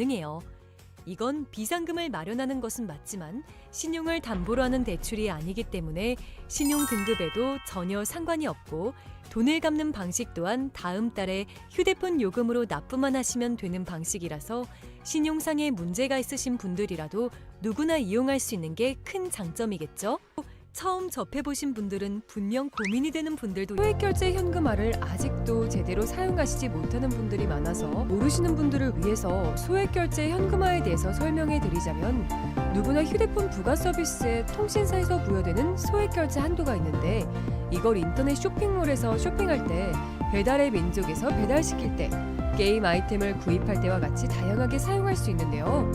가능해요. 이건 비상금을 마련하는 것은 맞지만 신용을 담보로 하는 대출이 아니기 때문에 신용 등급에도 전혀 상관이 없고 돈을 갚는 방식 또한 다음 달에 휴대폰 요금으로 납부만 하시면 되는 방식이라서 신용상에 문제가 있으신 분들이라도 누구나 이용할 수 있는 게 큰 장점이겠죠? 처음 접해보신 분들은 분명 고민이 되는 분들도 소액결제 현금화를 아직도 제대로 사용하시지 못하는 분들이 많아서 모르시는 분들을 위해서 소액결제 현금화에 대해서 설명해 드리자면 누구나 휴대폰 부가 서비스에 통신사에서 부여되는 소액결제 한도가 있는데 이걸 인터넷 쇼핑몰에서 쇼핑할 때 배달의 민족에서 배달시킬 때 게임 아이템을 구입할 때와 같이 다양하게 사용할 수 있는데요.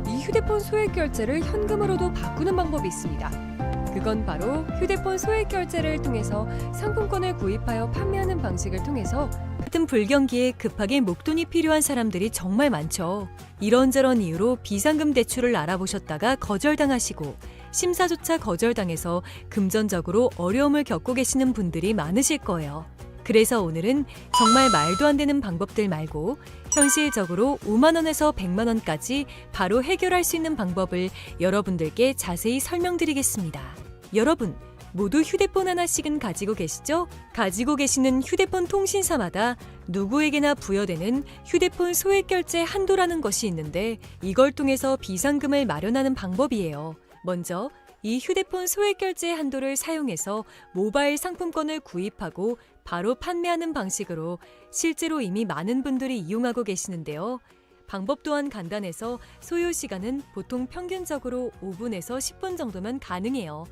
이 휴대폰 소액결제를 현금으로도 바꾸는 방법이 있습니다. 그건 바로 휴대폰 소액결제를 통해서 상품권을 구입하여 판매하는 방식을 통해서 같은 불경기에 급하게 목돈이 필요한 사람들이 정말 많죠. 이런저런 이유로 비상금 대출을 알아보셨다가 거절당하시고 심사조차 거절당해서 금전적으로 어려움을 겪고 계시는 분들이 많으실 거예요. 그래서 오늘은 정말 말도 안 되는 방법들 말고 현실적으로 5만 원에서 100만 원까지 바로 해결할 수 있는 방법을 여러분들께 자세히 설명드리겠습니다. 여러분, 모두 휴대폰 하나씩은 가지고 계시죠? 가지고 계시는 휴대폰 통신사마다 누구에게나 부여되는 휴대폰 소액결제 한도라는 것이 있는데 이걸 통해서 비상금을 마련하는 방법이에요. 먼저 이 휴대폰 소액결제 한도를 사용해서 모바일 상품권을 구입하고 바로 판매하는 방식으로 실제로 이미 많은 분들이 이용하고 계시는데요. 방법 또한 간단해서 소요 시간은 보통 평균적으로 5분에서 10분 정도면 가능해요.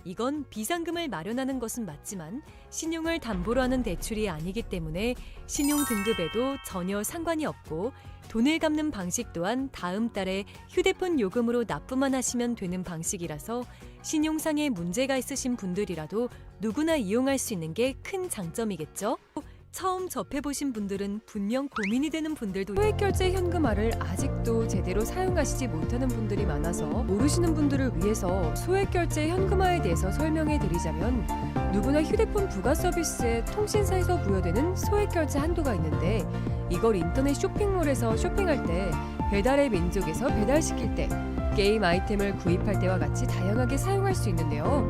이건 비상금을 마련하는 것은 맞지만 신용을 담보로 하는 대출이 아니기 때문에 신용 등급에도 전혀 상관이 없고 돈을 갚는 방식 또한 다음 달에 휴대폰 요금으로 납부만 하시면 되는 방식이라서 신용상에 문제가 있으신 분들이라도 누구나 이용할 수 있는 게 큰 장점이겠죠? 처음 접해보신 분들은 분명 고민이 되는 분들도 소액결제 현금화를 아직도 제대로 사용하시지 못하는 분들이 많아서 모르시는 분들을 위해서 소액결제 현금화에 대해서 설명해 드리자면 누구나 휴대폰 부가 서비스에 통신사에서 부여되는 소액결제 한도가 있는데 이걸 인터넷 쇼핑몰에서 쇼핑할 때 배달의 민족에서 배달시킬 때 게임 아이템을 구입할 때와 같이 다양하게 사용할 수 있는데요.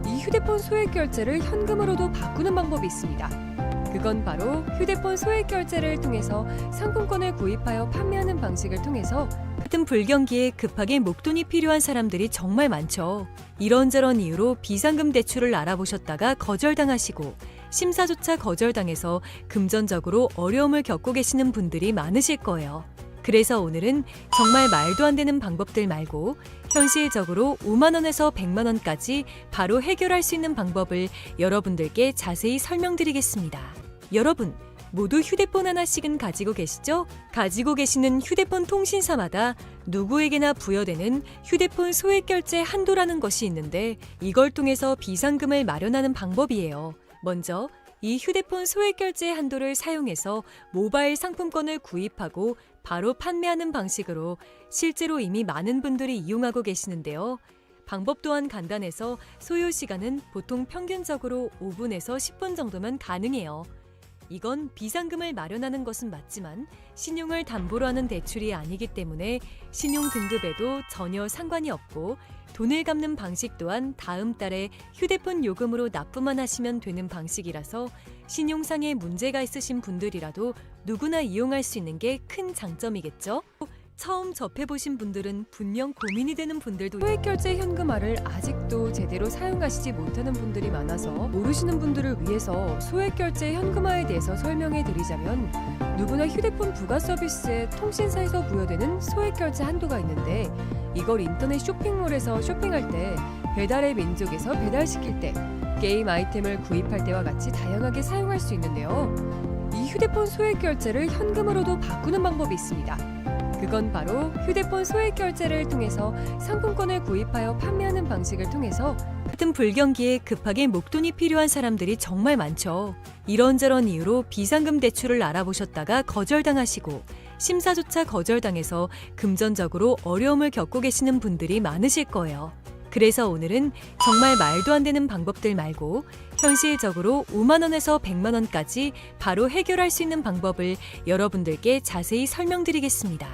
이 휴대폰 소액결제를 현금으로도 바꾸는 방법이 있습니다. 그건 바로 휴대폰 소액결제를 통해서 상품권을 구입하여 판매하는 방식을 통해서 같은 불경기에 급하게 목돈이 필요한 사람들이 정말 많죠. 이런저런 이유로 비상금 대출을 알아보셨다가 거절당하시고 심사조차 거절당해서 금전적으로 어려움을 겪고 계시는 분들이 많으실 거예요. 그래서 오늘은 정말 말도 안 되는 방법들 말고 현실적으로 5만 원에서 100만 원까지 바로 해결할 수 있는 방법을 여러분들께 자세히 설명드리겠습니다. 여러분, 모두 휴대폰 하나씩은 가지고 계시죠? 가지고 계시는 휴대폰 통신사마다 누구에게나 부여되는 휴대폰 소액결제 한도라는 것이 있는데 이걸 통해서 비상금을 마련하는 방법이에요. 먼저 이 휴대폰 소액결제 한도를 사용해서 모바일 상품권을 구입하고 바로 판매하는 방식으로 실제로 이미 많은 분들이 이용하고 계시는데요. 방법 또한 간단해서 소요 시간은 보통 평균적으로 5분에서 10분 정도면 가능해요. 이건 비상금을 마련하는 것은 맞지만 신용을 담보로 하는 대출이 아니기 때문에 신용 등급에도 전혀 상관이 없고 돈을 갚는 방식 또한 다음 달에 휴대폰 요금으로 납부만 하시면 되는 방식이라서 신용상에 문제가 있으신 분들이라도 누구나 이용할 수 있는 게 큰 장점이겠죠? 처음 접해보신 분들은 분명 고민이 되는 분들도 소액결제 현금화를 아직도 제대로 사용하시지 못하는 분들이 많아서 모르시는 분들을 위해서 소액결제 현금화에 대해서 설명해 드리자면 누구나 휴대폰 부가 서비스에 통신사에서 부여되는 소액결제 한도가 있는데 이걸 인터넷 쇼핑몰에서 쇼핑할 때 배달의 민족에서 배달시킬 때 게임 아이템을 구입할 때와 같이 다양하게 사용할 수 있는데요. 이 휴대폰 소액결제를 현금으로도 바꾸는 방법이 있습니다. 그건 바로 휴대폰 소액결제를 통해서 상품권을 구입하여 판매하는 방식을 통해서 같은 불경기에 급하게 목돈이 필요한 사람들이 정말 많죠. 이런저런 이유로 비상금 대출을 알아보셨다가 거절당하시고 심사조차 거절당해서 금전적으로 어려움을 겪고 계시는 분들이 많으실 거예요. 그래서 오늘은 정말 말도 안 되는 방법들 말고 현실적으로 5만 원에서 100만 원까지 바로 해결할 수 있는 방법을 여러분들께 자세히 설명드리겠습니다.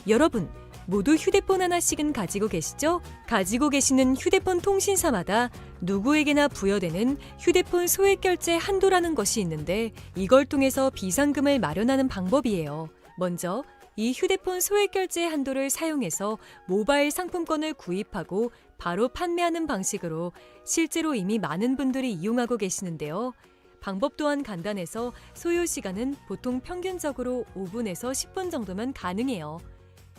여러분, 모두 휴대폰 하나씩은 가지고 계시죠? 가지고 계시는 휴대폰 통신사마다 누구에게나 부여되는 휴대폰 소액 결제 한도라는 것이 있는데 이걸 통해서 비상금을 마련하는 방법이에요. 먼저 이 휴대폰 소액 결제 한도를 사용해서 모바일 상품권을 구입하고 바로 판매하는 방식으로 실제로 이미 많은 분들이 이용하고 계시는데요. 방법 또한 간단해서 소요 시간은 보통 평균적으로 5분에서 10분 정도면 가능해요.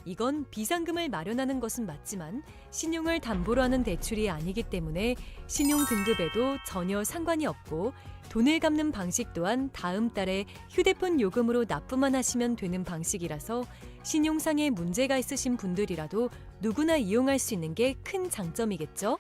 이건 비상금을 마련하는 것은 맞지만 신용을 담보로 하는 대출이 아니기 때문에 신용 등급에도 전혀 상관이 없고 돈을 갚는 방식 또한 다음 달에 휴대폰 요금으로 납부만 하시면 되는 방식이라서 신용상에 문제가 있으신 분들이라도 누구나 이용할 수 있는 게 큰 장점이겠죠?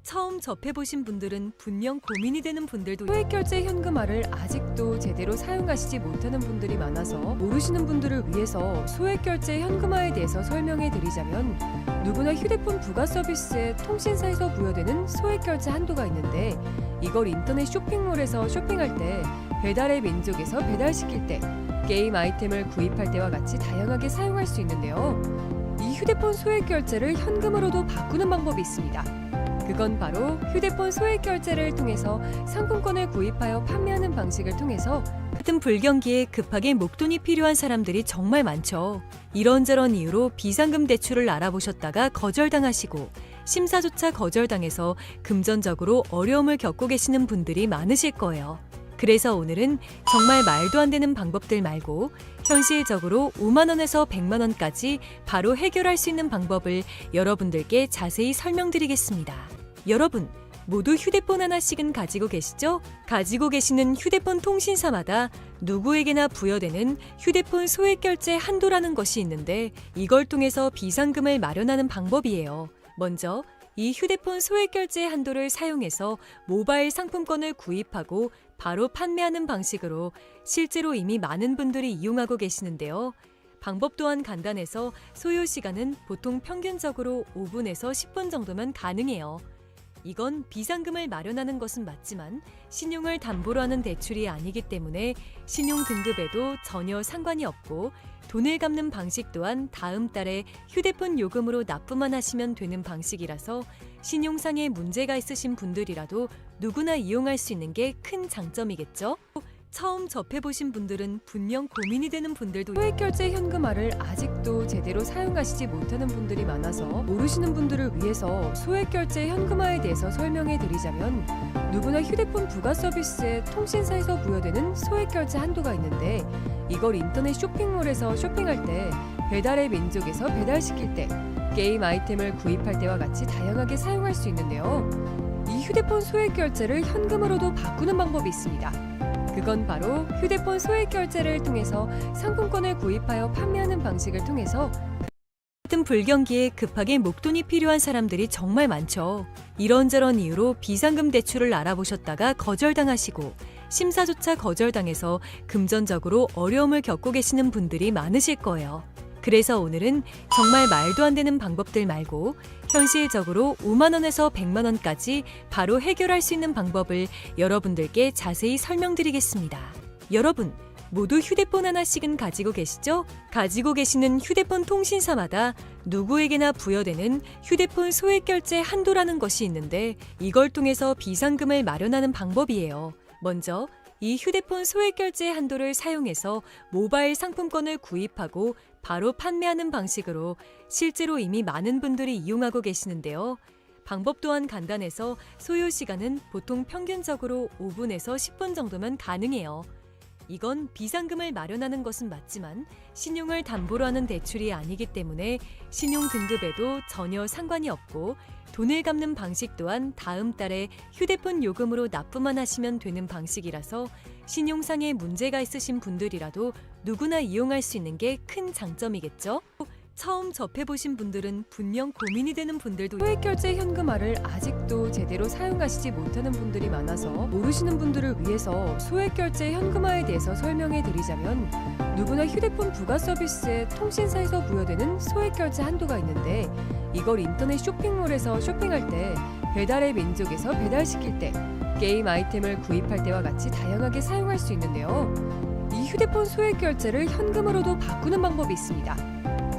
처음 접해보신 분들은 분명 고민이 되는 분들도 소액결제 현금화를 아직도 제대로 사용하시지 못하는 분들이 많아서 모르시는 분들을 위해서 소액결제 현금화에 대해서 설명해 드리자면 누구나 휴대폰 부가 서비스에 통신사에서 부여되는 소액결제 한도가 있는데 이걸 인터넷 쇼핑몰에서 쇼핑할 때 배달의 민족에서 배달시킬 때 게임 아이템을 구입할 때와 같이 다양하게 사용할 수 있는데요. 이 휴대폰 소액결제를 현금으로도 바꾸는 방법이 있습니다. 그건 바로 휴대폰 소액 결제를 통해서 상품권을 구입하여 판매하는 방식을 통해서 같은 불경기에 급하게 목돈이 필요한 사람들이 정말 많죠. 이런저런 이유로 비상금 대출을 알아보셨다가 거절당하시고 심사조차 거절당해서 금전적으로 어려움을 겪고 계시는 분들이 많으실 거예요. 그래서 오늘은 정말 말도 안 되는 방법들 말고 현실적으로 5만 원에서 100만 원까지 바로 해결할 수 있는 방법을 여러분들께 자세히 설명드리겠습니다. 여러분, 모두 휴대폰 하나씩은 가지고 계시죠? 가지고 계시는 휴대폰 통신사마다 누구에게나 부여되는 휴대폰 소액 결제 한도라는 것이 있는데 이걸 통해서 비상금을 마련하는 방법이에요. 먼저 이 휴대폰 소액 결제 한도를 사용해서 모바일 상품권을 구입하고 바로 판매하는 방식으로 실제로 이미 많은 분들이 이용하고 계시는데요. 방법 또한 간단해서 소요 시간은 보통 평균적으로 5분에서 10분 정도면 가능해요. 이건 비상금을 마련하는 것은 맞지만 신용을 담보로 하는 대출이 아니기 때문에 신용 등급에도 전혀 상관이 없고 돈을 갚는 방식 또한 다음 달에 휴대폰 요금으로 납부만 하시면 되는 방식이라서 신용상에 문제가 있으신 분들이라도 누구나 이용할 수 있는 게 큰 장점이겠죠? 처음 접해보신 분들은 분명 고민이 되는 분들도 소액결제 현금화를 아직도 제대로 사용하시지 못하는 분들이 많아서 모르시는 분들을 위해서 소액결제 현금화에 대해서 설명해 드리자면 누구나 휴대폰 부가 서비스에 통신사에서 부여되는 소액결제 한도가 있는데 이걸 인터넷 쇼핑몰에서 쇼핑할 때 배달의 민족에서 배달시킬 때 게임 아이템을 구입할 때와 같이 다양하게 사용할 수 있는데요. 이 휴대폰 소액결제를 현금으로도 바꾸는 방법이 있습니다. 그건 바로 휴대폰 소액 결제를 통해서 상품권을 구입하여 판매하는 방식을 통해서 같은 불경기에 급하게 목돈이 필요한 사람들이 정말 많죠. 이런저런 이유로 비상금 대출을 알아보셨다가 거절당하시고 심사조차 거절당해서 금전적으로 어려움을 겪고 계시는 분들이 많으실 거예요. 그래서 오늘은 정말 말도 안 되는 방법들 말고 현실적으로 5만 원에서 100만 원까지 바로 해결할 수 있는 방법을 여러분들께 자세히 설명드리겠습니다. 여러분, 모두 휴대폰 하나씩은 가지고 계시죠? 가지고 계시는 휴대폰 통신사마다 누구에게나 부여되는 휴대폰 소액 결제 한도라는 것이 있는데 이걸 통해서 비상금을 마련하는 방법이에요. 먼저 이 휴대폰 소액 결제 한도를 사용해서 모바일 상품권을 구입하고 바로 판매하는 방식으로 실제로 이미 많은 분들이 이용하고 계시는데요. 방법 또한 간단해서 소요 시간은 보통 평균적으로 5분에서 10분 정도면 가능해요. 이건 비상금을 마련하는 것은 맞지만 신용을 담보로 하는 대출이 아니기 때문에 신용 등급에도 전혀 상관이 없고 돈을 갚는 방식 또한 다음 달에 휴대폰 요금으로 납부만 하시면 되는 방식이라서 신용상에 문제가 있으신 분들이라도 누구나 이용할 수 있는 게 큰 장점이겠죠? 처음 접해보신 분들은 분명 고민이 되는 분들도 소액결제 현금화를 아직도 제대로 사용하시지 못하는 분들이 많아서 모르시는 분들을 위해서 소액결제 현금화에 대해서 설명해 드리자면 누구나 휴대폰 부가 서비스에 통신사에서 부여되는 소액결제 한도가 있는데 이걸 인터넷 쇼핑몰에서 쇼핑할 때 배달의 민족에서 배달시킬 때 게임 아이템을 구입할 때와 같이 다양하게 사용할 수 있는데요. 이 휴대폰 소액결제를 현금으로도 바꾸는 방법이 있습니다.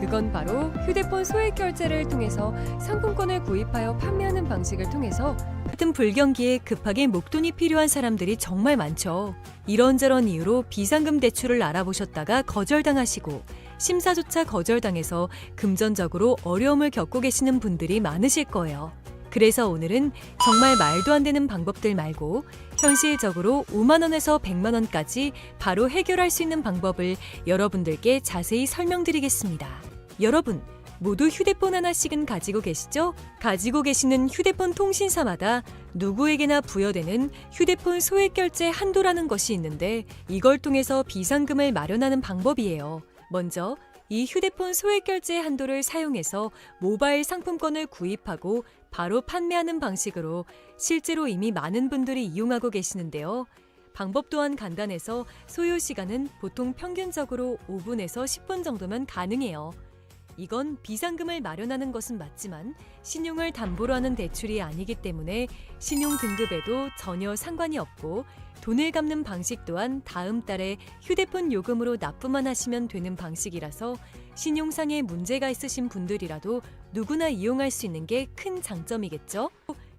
그건 바로 휴대폰 소액 결제를 통해서 상품권을 구입하여 판매하는 방식을 통해서 같은 불경기에 급하게 목돈이 필요한 사람들이 정말 많죠. 이런저런 이유로 비상금 대출을 알아보셨다가 거절당하시고 심사조차 거절당해서 금전적으로 어려움을 겪고 계시는 분들이 많으실 거예요. 그래서 오늘은 정말 말도 안 되는 방법들 말고 현실적으로 5만 원에서 100만 원까지 바로 해결할 수 있는 방법을 여러분들께 자세히 설명드리겠습니다. 여러분, 모두 휴대폰 하나씩은 가지고 계시죠? 가지고 계시는 휴대폰 통신사마다 누구에게나 부여되는 휴대폰 소액 결제 한도라는 것이 있는데 이걸 통해서 비상금을 마련하는 방법이에요. 먼저 이 휴대폰 소액 결제 한도를 사용해서 모바일 상품권을 구입하고 바로 판매하는 방식으로 실제로 이미 많은 분들이 이용하고 계시는데요. 방법 또한 간단해서 소요 시간은 보통 평균적으로 5분에서 10분 정도면 가능해요. 이건 비상금을 마련하는 것은 맞지만 신용을 담보로 하는 대출이 아니기 때문에 신용 등급에도 전혀 상관이 없고 돈을 갚는 방식 또한 다음 달에 휴대폰 요금으로 납부만 하시면 되는 방식이라서 신용상에 문제가 있으신 분들이라도 누구나 이용할 수 있는 게 큰 장점이겠죠?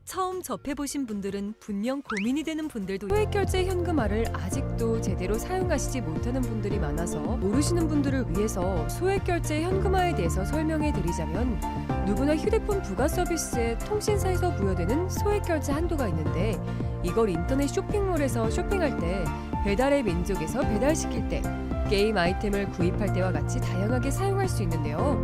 처음 접해보신 분들은 분명 고민이 되는 분들도 소액 결제 현금화를 아직도 제대로 사용하시지 못하는 분들이 많아서 모르시는 분들을 위해서 소액 결제 현금화에 대해서 설명해 드리자면 누구나 휴대폰 부가 서비스에 통신사에서 부여되는 소액 결제 한도가 있는데 이걸 인터넷 쇼핑몰에서 쇼핑할 때 배달의 민족에서 배달시킬 때 게임 아이템을 구입할 때와 같이 다양하게 사용할 수 있는데요.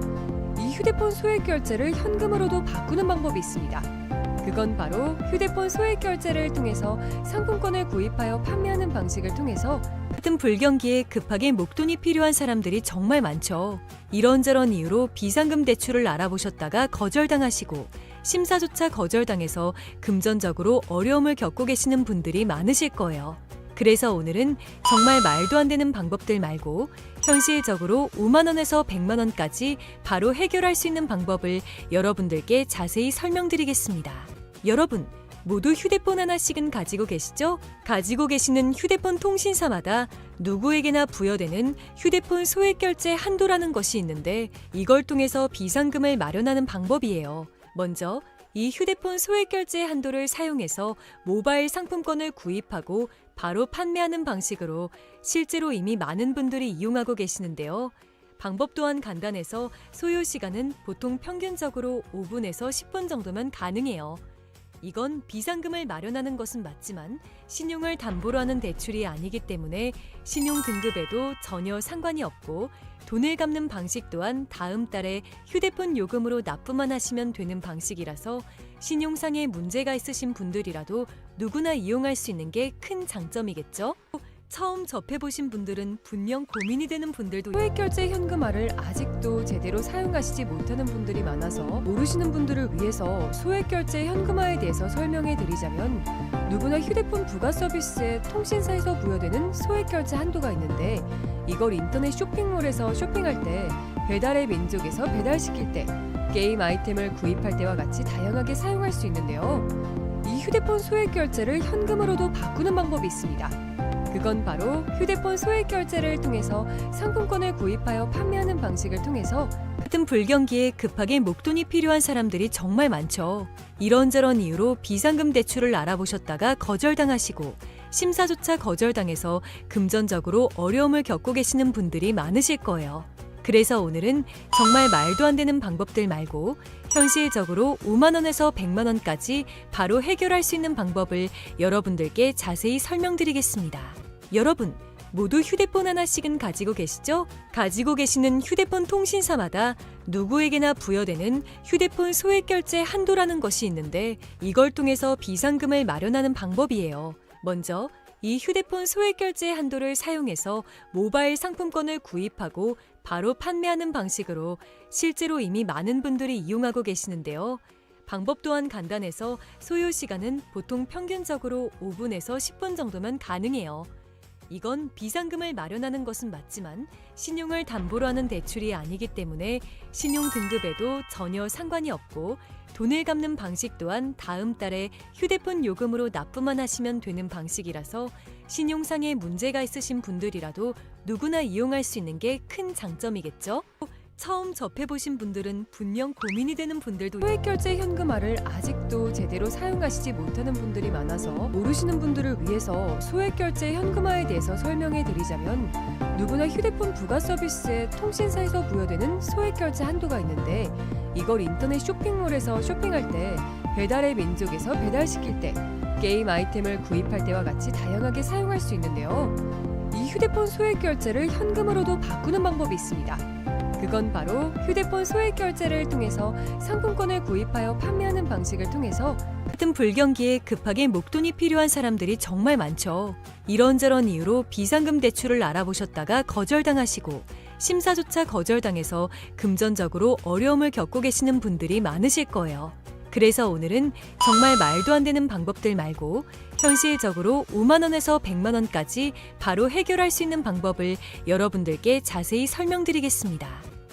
이 휴대폰 소액 결제를 현금으로도 바꾸는 방법이 있습니다. 그건 바로 휴대폰 소액 결제를 통해서 상품권을 구입하여 판매하는 방식을 통해서 같은 불경기에 급하게 목돈이 필요한 사람들이 정말 많죠. 이런저런 이유로 비상금 대출을 알아보셨다가 거절당하시고 심사조차 거절당해서 금전적으로 어려움을 겪고 계시는 분들이 많으실 거예요. 그래서 오늘은 정말 말도 안 되는 방법들 말고 현실적으로 5만 원에서 100만 원까지 바로 해결할 수 있는 방법을 여러분들께 자세히 설명드리겠습니다. 여러분, 모두 휴대폰 하나씩은 가지고 계시죠? 가지고 계시는 휴대폰 통신사마다 누구에게나 부여되는 휴대폰 소액 결제 한도라는 것이 있는데 이걸 통해서 비상금을 마련하는 방법이에요. 먼저 이 휴대폰 소액 결제 한도를 사용해서 모바일 상품권을 구입하고 바로 판매하는 방식으로 실제로 이미 많은 분들이 이용하고 계시는데요. 방법 또한 간단해서 소요 시간은 보통 평균적으로 5분에서 10분 정도면 가능해요. 이건 비상금을 마련하는 것은 맞지만 신용을 담보로 하는 대출이 아니기 때문에 신용 등급에도 전혀 상관이 없고 돈을 갚는 방식 또한 다음 달에 휴대폰 요금으로 납부만 하시면 되는 방식이라서 신용상에 문제가 있으신 분들이라도 누구나 이용할 수 있는 게 큰 장점이겠죠? 처음 접해보신 분들은 분명 고민이 되는 분들도 소액 결제 현금화를 아직도 제대로 사용하시지 못하는 분들이 많아서 모르시는 분들을 위해서 소액 결제 현금화에 대해서 설명해 드리자면 누구나 휴대폰 부가 서비스에 통신사에서 부여되는 소액 결제 한도가 있는데 이걸 인터넷 쇼핑몰에서 쇼핑할 때 배달의 민족에서 배달시킬 때 게임 아이템을 구입할 때와 같이 다양하게 사용할 수 있는데요. 이 휴대폰 소액 결제를 현금으로도 바꾸는 방법이 있습니다. 그건 바로 휴대폰 소액 결제를 통해서 상품권을 구입하여 판매하는 방식을 통해서 같은 불경기에 급하게 목돈이 필요한 사람들이 정말 많죠. 이런저런 이유로 비상금 대출을 알아보셨다가 거절당하시고 심사조차 거절당해서 금전적으로 어려움을 겪고 계시는 분들이 많으실 거예요. 그래서 오늘은 정말 말도 안 되는 방법들 말고 현실적으로 5만 원에서 100만 원까지 바로 해결할 수 있는 방법을 여러분들께 자세히 설명드리겠습니다. 여러분, 모두 휴대폰 하나씩은 가지고 계시죠? 가지고 계시는 휴대폰 통신사마다 누구에게나 부여되는 휴대폰 소액 결제 한도라는 것이 있는데 이걸 통해서 비상금을 마련하는 방법이에요. 먼저 이 휴대폰 소액 결제 한도를 사용해서 모바일 상품권을 구입하고 바로 판매하는 방식으로 실제로 이미 많은 분들이 이용하고 계시는데요. 방법 또한 간단해서 소요 시간은 보통 평균적으로 5분에서 10분 정도면 가능해요. 이건 비상금을 마련하는 것은 맞지만 신용을 담보로 하는 대출이 아니기 때문에 신용 등급에도 전혀 상관이 없고 돈을 갚는 방식 또한 다음 달에 휴대폰 요금으로 납부만 하시면 되는 방식이라서 신용상에 문제가 있으신 분들이라도 누구나 이용할 수 있는 게 큰 장점이겠죠? 처음 접해보신 분들은 분명 고민이 되는 분들도 소액결제 현금화를 아직도 제대로 사용하시지 못하는 분들이 많아서 모르시는 분들을 위해서 소액결제 현금화에 대해서 설명해 드리자면, 누구나 휴대폰 부가 서비스에 통신사에서 부여되는 소액결제 한도가 있는데, 이걸 인터넷 쇼핑몰에서 쇼핑할 때, 배달의 민족에서 배달시킬 때, 게임 아이템을 구입할 때와 같이 다양하게 사용할 수 있는데요. 이 휴대폰 소액결제를 현금으로도 바꾸는 방법이 있습니다. 그건 바로 휴대폰 소액결제를 통해서 상품권을 구입하여 판매하는 방식을 통해서 같은 불경기에 급하게 목돈이 필요한 사람들이 정말 많죠. 이런저런 이유로 비상금 대출을 알아보셨다가 거절당하시고 심사조차 거절당해서 금전적으로 어려움을 겪고 계시는 분들이 많으실 거예요. 그래서 오늘은 정말 말도 안 되는 방법들 말고 현실적으로 5만 원에서 100만 원까지 바로 해결할 수 있는 방법을 여러분들께 자세히 설명드리겠습니다.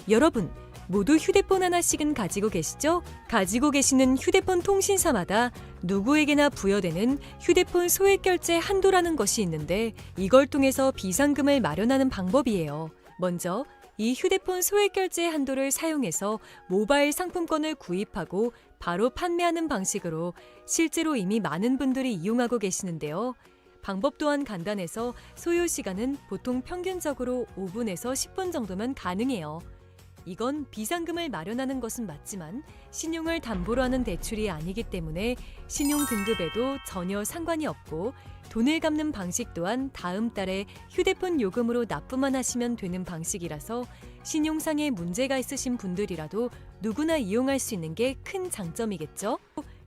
여러분, 모두 휴대폰 하나씩은 가지고 계시죠? 가지고 계시는 휴대폰 통신사마다 누구에게나 부여되는 휴대폰 소액결제 한도라는 것이 있는데, 이걸 통해서 비상금을 마련하는 방법이에요. 먼저 이 휴대폰 소액결제 한도를 사용해서 모바일 상품권을 구입하고 바로 판매하는 방식으로 실제로 이미 많은 분들이 이용하고 계시는데요. 방법 또한 간단해서 소요 시간은 보통 평균적으로 5분에서 10분 정도면 가능해요. 이건 비상금을 마련하는 것은 맞지만 신용을 담보로 하는 대출이 아니기 때문에 신용 등급에도 전혀 상관이 없고, 돈을 갚는 방식 또한 다음 달에 휴대폰 요금으로 납부만 하시면 되는 방식이라서 신용상의 문제가 있으신 분들이라도 누구나 이용할 수 있는 게 큰 장점이겠죠?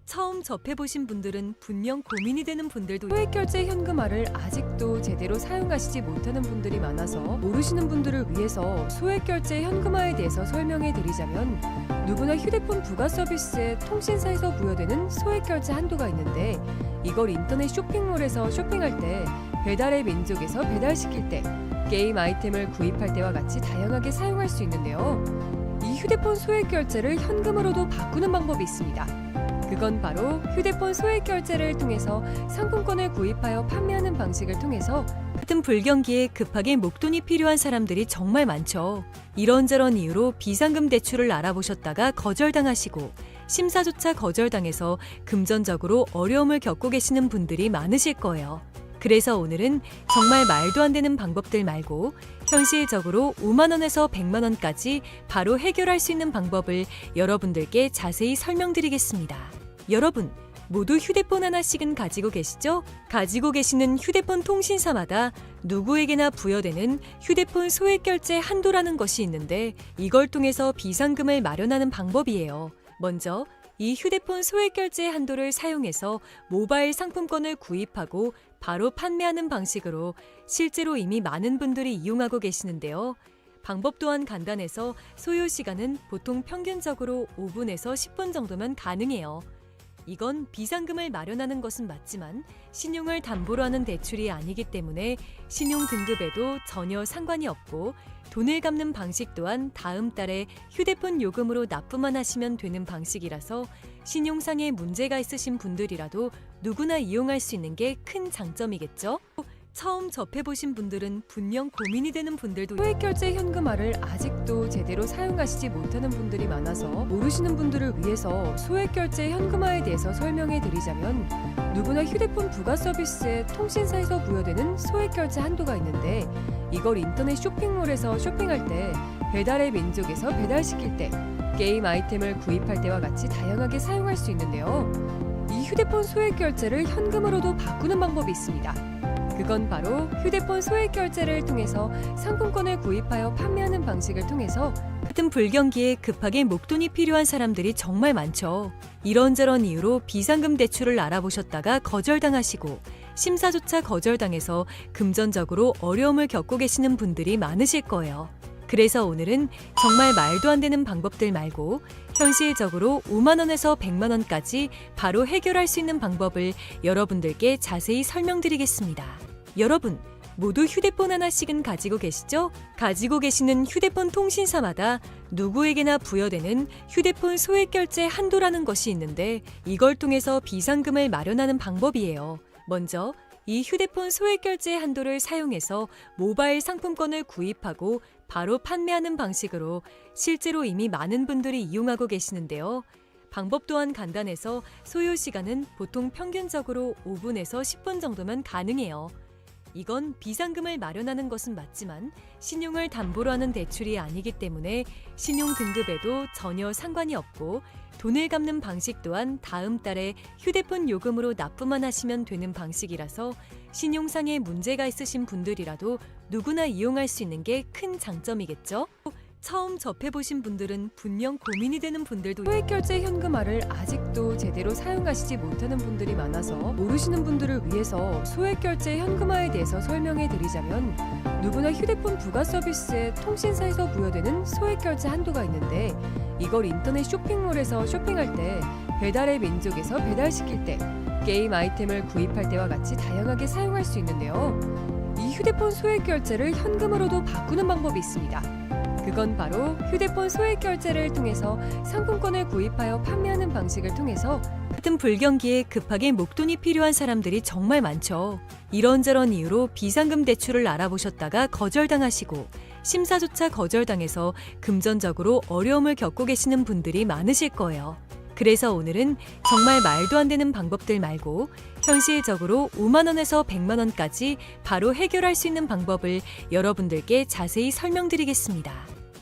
처음 접해보신 분들은 분명 고민이 되는 분들도 소액결제 현금화를 아직도 제대로 사용하시지 못하는 분들이 많아서 모르시는 분들을 위해서 소액결제 현금화에 대해서 설명해 드리자면, 누구나 휴대폰 부가 서비스에 통신사에서 부여되는 소액결제 한도가 있는데, 이걸 인터넷 쇼핑몰에서 쇼핑할 때, 배달의 민족에서 배달시킬 때, 게임 아이템을 구입할 때와 같이 다양하게 사용할 수 있는데요. 이 휴대폰 소액결제를 현금으로도 바꾸는 방법이 있습니다. 그건 바로 휴대폰 소액결제를 통해서 상품권을 구입하여 판매하는 방식을 통해서 같은 불경기에 급하게 목돈이 필요한 사람들이 정말 많죠. 이런저런 이유로 비상금 대출을 알아보셨다가 거절당하시고 심사조차 거절당해서 금전적으로 어려움을 겪고 계시는 분들이 많으실 거예요. 그래서 오늘은 정말 말도 안 되는 방법들 말고 현실적으로 5만 원에서 100만 원까지 바로 해결할 수 있는 방법을 여러분들께 자세히 설명드리겠습니다. 여러분, 모두 휴대폰 하나씩은 가지고 계시죠? 가지고 계시는 휴대폰 통신사마다 누구에게나 부여되는 휴대폰 소액결제 한도라는 것이 있는데, 이걸 통해서 비상금을 마련하는 방법이에요. 먼저 이 휴대폰 소액결제 한도를 사용해서 모바일 상품권을 구입하고 바로 판매하는 방식으로 실제로 이미 많은 분들이 이용하고 계시는데요. 방법 또한 간단해서 소요 시간은 보통 평균적으로 5분에서 10분 정도면 가능해요. 이건 비상금을 마련하는 것은 맞지만 신용을 담보로 하는 대출이 아니기 때문에 신용 등급에도 전혀 상관이 없고, 돈을 갚는 방식 또한 다음 달에 휴대폰 요금으로 납부만 하시면 되는 방식이라서 신용상의 문제가 있으신 분들이라도 누구나 이용할 수 있는 게 큰 장점이겠죠? 처음 접해보신 분들은 분명 고민이 되는 분들도 소액결제 현금화를 아직도 제대로 사용하시지 못하는 분들이 많아서 모르시는 분들을 위해서 소액결제 현금화에 대해서 설명해 드리자면, 누구나 휴대폰 부가 서비스에 통신사에서 부여되는 소액결제 한도가 있는데, 이걸 인터넷 쇼핑몰에서 쇼핑할 때, 배달의 민족에서 배달시킬 때, 게임 아이템을 구입할 때와 같이 다양하게 사용할 수 있는데요. 이 휴대폰 소액결제를 현금으로도 바꾸는 방법이 있습니다. 그건 바로 휴대폰 소액결제를 통해서 상품권을 구입하여 판매하는 방식을 통해서 같은 불경기에 급하게 목돈이 필요한 사람들이 정말 많죠. 이런저런 이유로 비상금 대출을 알아보셨다가 거절당하시고 심사조차 거절당해서 금전적으로 어려움을 겪고 계시는 분들이 많으실 거예요. 그래서 오늘은 정말 말도 안 되는 방법들 말고 현실적으로 5만 원에서 100만 원까지 바로 해결할 수 있는 방법을 여러분들께 자세히 설명드리겠습니다. 여러분, 모두 휴대폰 하나씩은 가지고 계시죠? 가지고 계시는 휴대폰 통신사마다 누구에게나 부여되는 휴대폰 소액결제 한도라는 것이 있는데, 이걸 통해서 비상금을 마련하는 방법이에요. 먼저 이 휴대폰 소액결제 한도를 사용해서 모바일 상품권을 구입하고 바로 판매하는 방식으로 실제로 이미 많은 분들이 이용하고 계시는데요. 방법 또한 간단해서 소요 시간은 보통 평균적으로 5분에서 10분 정도면 가능해요. 이건 비상금을 마련하는 것은 맞지만 신용을 담보로 하는 대출이 아니기 때문에 신용 등급에도 전혀 상관이 없고 돈을 갚는 방식 또한 다음 달에 휴대폰 요금으로 납부만 하시면 되는 방식이라서 신용상에 문제가 있으신 분들이라도 누구나 이용할 수 있는 게 큰 장점이겠죠? 처음 접해보신 분들은 분명 고민이 되는 분들도 소액결제 현금화를 아직도 제대로 사용하시지 못하는 분들이 많아서 모르시는 분들을 위해서 소액결제 현금화에 대해서 설명해 드리자면 누구나 휴대폰 부가 서비스에 통신사에서 부여되는 소액결제 한도가 있는데 이걸 인터넷 쇼핑몰에서 쇼핑할 때 배달의 민족에서 배달시킬 때 게임 아이템을 구입할 때와 같이 다양하게 사용할 수 있는데요. 이 휴대폰 소액결제를 현금으로도 바꾸는 방법이 있습니다. 그건 바로 휴대폰 소액결제를 통해서 상품권을 구입하여 판매하는 방식을 통해서 같은 불경기에 급하게 목돈이 필요한 사람들이 정말 많죠. 이런저런 이유로 비상금 대출을 알아보셨다가 거절당하시고 심사조차 거절당해서 금전적으로 어려움을 겪고 계시는 분들이 많으실 거예요. 그래서 오늘은 정말 말도 안 되는 방법들 말고 현실적으로 5만 원에서 100만 원까지 바로 해결할 수 있는 방법을 여러분들께 자세히 설명드리겠습니다.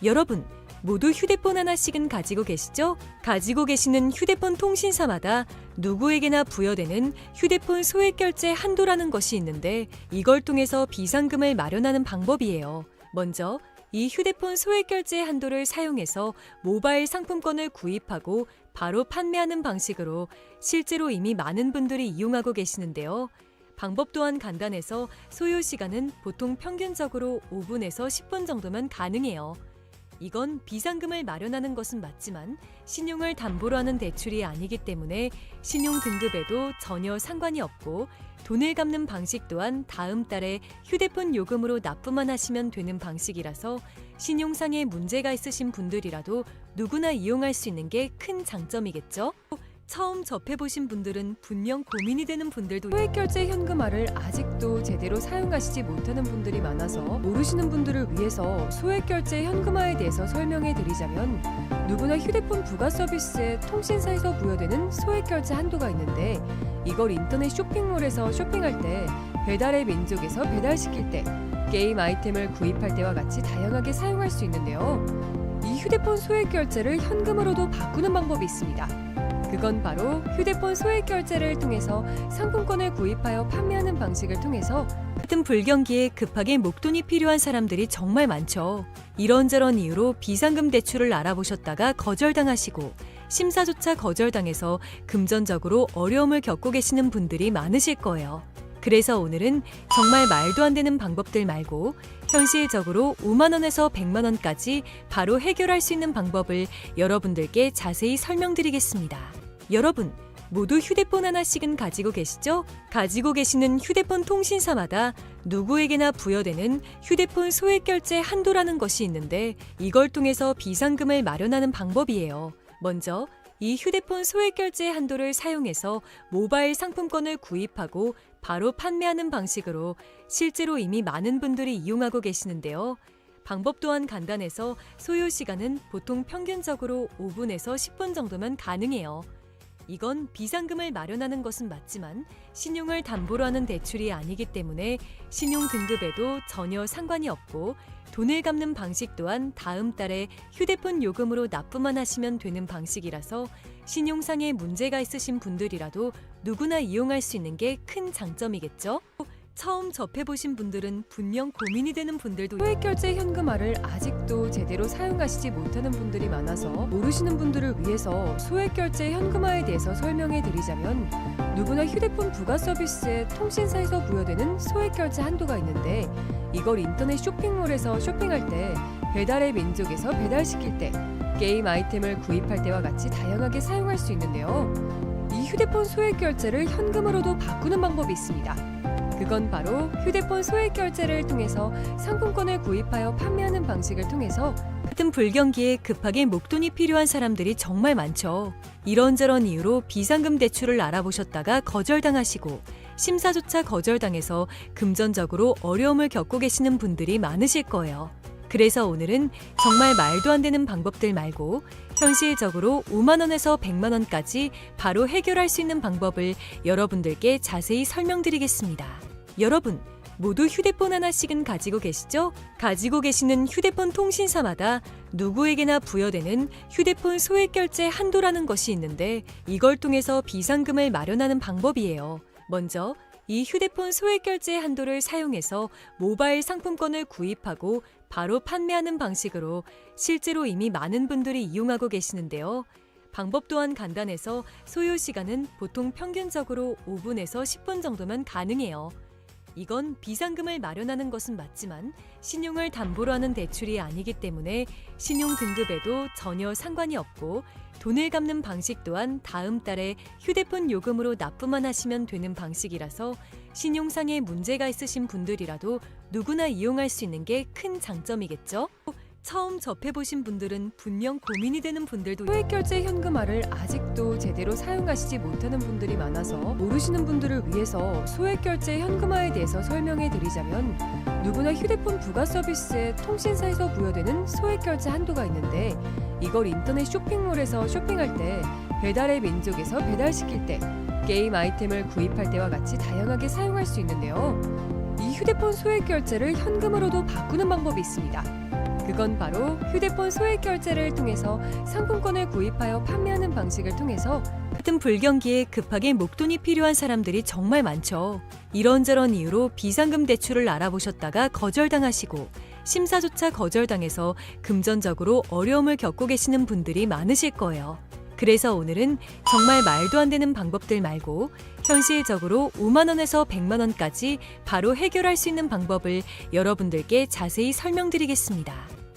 여러분, 모두 휴대폰 하나씩은 가지고 계시죠? 가지고 계시는 휴대폰 통신사마다 누구에게나 부여되는 휴대폰 소액결제 한도라는 것이 있는데 이걸 통해서 비상금을 마련하는 방법이에요. 먼저 이 휴대폰 소액결제 한도를 사용해서 모바일 상품권을 구입하고 바로 판매하는 방식으로 실제로 이미 많은 분들이 이용하고 계시는데요. 방법 또한 간단해서 소요 시간은 보통 평균적으로 5분에서 10분 정도면 가능해요. 이건 비상금을 마련하는 것은 맞지만 신용을 담보로 하는 대출이 아니기 때문에 신용 등급에도 전혀 상관이 없고 돈을 갚는 방식 또한 다음 달에 휴대폰 요금으로 납부만 하시면 되는 방식이라서 신용상에 문제가 있으신 분들이라도 누구나 이용할 수 있는 게 큰 장점이겠죠? 처음 접해보신 분들은 분명 고민이 되는 분들도 소액결제 현금화를 아직도 제대로 사용하시지 못하는 분들이 많아서 모르시는 분들을 위해서 소액결제 현금화에 대해서 설명해 드리자면 누구나 휴대폰 부가 서비스에 통신사에서 부여되는 소액결제 한도가 있는데 이걸 인터넷 쇼핑몰에서 쇼핑할 때 배달의 민족에서 배달시킬 때 게임 아이템을 구입할 때와 같이 다양하게 사용할 수 있는데요. 이 휴대폰 소액결제를 현금으로도 바꾸는 방법이 있습니다. 그건 바로 휴대폰 소액결제를 통해서 상품권을 구입하여 판매하는 방식을 통해서 같은 불경기에 급하게 목돈이 필요한 사람들이 정말 많죠. 이런저런 이유로 비상금 대출을 알아보셨다가 거절당하시고 심사조차 거절당해서 금전적으로 어려움을 겪고 계시는 분들이 많으실 거예요. 그래서 오늘은 정말 말도 안 되는 방법들 말고 현실적으로 5만 원에서 100만 원까지 바로 해결할 수 있는 방법을 여러분들께 자세히 설명드리겠습니다. 여러분, 모두 휴대폰 하나씩은 가지고 계시죠? 가지고 계시는 휴대폰 통신사마다 누구에게나 부여되는 휴대폰 소액결제 한도라는 것이 있는데 이걸 통해서 비상금을 마련하는 방법이에요. 먼저 이 휴대폰 소액결제 한도를 사용해서 모바일 상품권을 구입하고 바로 판매하는 방식으로 실제로 이미 많은 분들이 이용하고 계시는데요. 방법 또한 간단해서 소요 시간은 보통 평균적으로 5분에서 10분 정도면 가능해요. 이건 비상금을 마련하는 것은 맞지만 신용을 담보로 하는 대출이 아니기 때문에 신용 등급에도 전혀 상관이 없고 돈을 갚는 방식 또한 다음 달에 휴대폰 요금으로 납부만 하시면 되는 방식이라서 신용상에 문제가 있으신 분들이라도 누구나 이용할 수 있는 게 큰 장점이겠죠? 처음 접해보신 분들은 분명 고민이 되는 분들도 소액결제 현금화를 아직도 제대로 사용하시지 못하는 분들이 많아서 모르시는 분들을 위해서 소액결제 현금화에 대해서 설명해 드리자면 누구나 휴대폰 부가 서비스에 통신사에서 부여되는 소액결제 한도가 있는데 이걸 인터넷 쇼핑몰에서 쇼핑할 때 배달의 민족에서 배달시킬 때 게임 아이템을 구입할 때와 같이 다양하게 사용할 수 있는데요. 이 휴대폰 소액결제를 현금으로도 바꾸는 방법이 있습니다. 그건 바로 휴대폰 소액결제를 통해서 상품권을 구입하여 판매하는 방식을 통해서 같은 불경기에 급하게 목돈이 필요한 사람들이 정말 많죠. 이런저런 이유로 비상금 대출을 알아보셨다가 거절당하시고 심사조차 거절당해서 금전적으로 어려움을 겪고 계시는 분들이 많으실 거예요. 그래서 오늘은 정말 말도 안 되는 방법들 말고 현실적으로 5만 원에서 100만 원까지 바로 해결할 수 있는 방법을 여러분들께 자세히 설명드리겠습니다. 여러분, 모두 휴대폰 하나씩은 가지고 계시죠? 가지고 계시는 휴대폰 통신사마다 누구에게나 부여되는 휴대폰 소액결제 한도라는 것이 있는데 이걸 통해서 비상금을 마련하는 방법이에요. 먼저 이 휴대폰 소액결제 한도를 사용해서 모바일 상품권을 구입하고 바로 판매하는 방식으로 실제로 이미 많은 분들이 이용하고 계시는데요. 방법 또한 간단해서 소요 시간은 보통 평균적으로 5분에서 10분 정도면 가능해요. 이건 비상금을 마련하는 것은 맞지만 신용을 담보로 하는 대출이 아니기 때문에 신용 등급에도 전혀 상관이 없고 돈을 갚는 방식 또한 다음 달에 휴대폰 요금으로 납부만 하시면 되는 방식이라서 신용상의 문제가 있으신 분들이라도 누구나 이용할 수 있는 게 큰 장점이겠죠? 처음 접해보신 분들은 분명 고민이 되는 분들도 소액결제 현금화를 아직도 제대로 사용하시지 못하는 분들이 많아서 모르시는 분들을 위해서 소액결제 현금화에 대해서 설명해 드리자면 누구나 휴대폰 부가 서비스에 통신사에서 부여되는 소액결제 한도가 있는데 이걸 인터넷 쇼핑몰에서 쇼핑할 때 배달의 민족에서 배달시킬 때 게임 아이템을 구입할 때와 같이 다양하게 사용할 수 있는데요. 이 휴대폰 소액결제를 현금으로도 바꾸는 방법이 있습니다. 그건 바로 휴대폰 소액결제를 통해서 상품권을 구입하여 판매하는 방식을 통해서 같은 불경기에 급하게 목돈이 필요한 사람들이 정말 많죠. 이런저런 이유로 비상금 대출을 알아보셨다가 거절당하시고 심사조차 거절당해서 금전적으로 어려움을 겪고 계시는 분들이 많으실 거예요. 그래서 오늘은 정말 말도 안 되는 방법들 말고 현실적으로 5만 원에서 100만 원까지 바로 해결할 수 있는 방법을 여러분들께 자세히 설명드리겠습니다.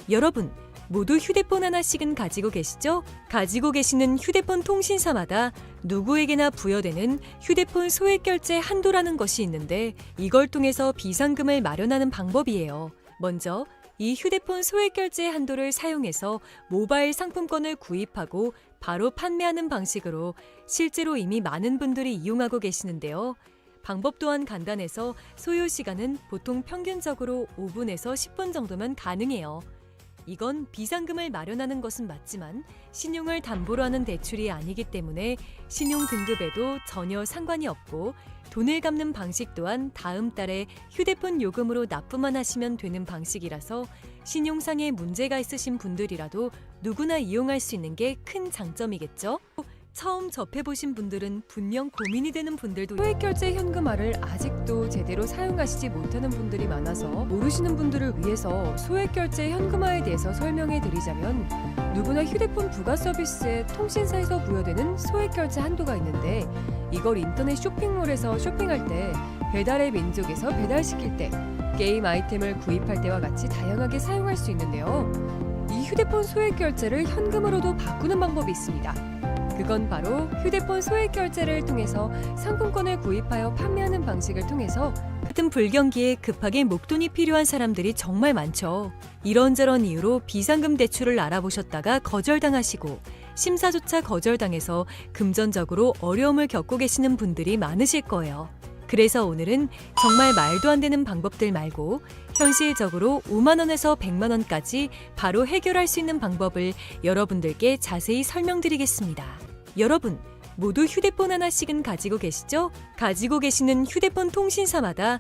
여러분, 모두 휴대폰 하나씩은 가지고 계시죠? 가지고 계시는 휴대폰 통신사마다 누구에게나 부여되는 휴대폰 소액결제 한도라는 것이 있는데 이걸 통해서 비상금을 마련하는 방법이에요. 먼저 이 휴대폰 소액결제 한도를 사용해서 모바일 상품권을 구입하고 바로 판매하는 방식으로 실제로 이미 많은 분들이 이용하고 계시는데요. 방법 또한 간단해서 소요 시간은 보통 평균적으로 5분에서 10분 정도면 가능해요. 이건 비상금을 마련하는 것은 맞지만 신용을 담보로 하는 대출이 아니기 때문에 신용 등급에도 전혀 상관이 없고 돈을 갚는 방식 또한 다음 달에 휴대폰 요금으로 납부만 하시면 되는 방식이라서 신용상의 문제가 있으신 분들이라도 누구나 이용할 수 있는 게 큰 장점이겠죠? 처음 접해보신 분들은 분명 고민이 되는 분들도 소액결제 현금화를 아직도 제대로 사용하시지 못하는 분들이 많아서 모르시는 분들을 위해서 소액결제 현금화에 대해서 설명해 드리자면 누구나 휴대폰 부가 서비스에 통신사에서 부여되는 소액결제 한도가 있는데 이걸 인터넷 쇼핑몰에서 쇼핑할 때 배달의 민족에서 배달시킬 때 게임 아이템을 구입할 때와 같이 다양하게 사용할 수 있는데요. 이 휴대폰 소액결제를 현금으로도 바꾸는 방법이 있습니다. 그건 바로 휴대폰 소액결제를 통해서 상품권을 구입하여 판매하는 방식을 통해서 같은 불경기에 급하게 목돈이 필요한 사람들이 정말 많죠. 이런저런 이유로 비상금 대출을 알아보셨다가 거절당하시고 심사조차 거절당해서 금전적으로 어려움을 겪고 계시는 분들이 많으실 거예요. 그래서 오늘은 정말 말도 안 되는 방법들 말고 현실적으로 5만 원에서 100만 원까지 바로 해결할 수 있는 방법을 여러분들께 자세히 설명드리겠습니다. 여러분, 모두 휴대폰 하나씩은 가지고 계시죠? 가지고 계시는 휴대폰 통신사마다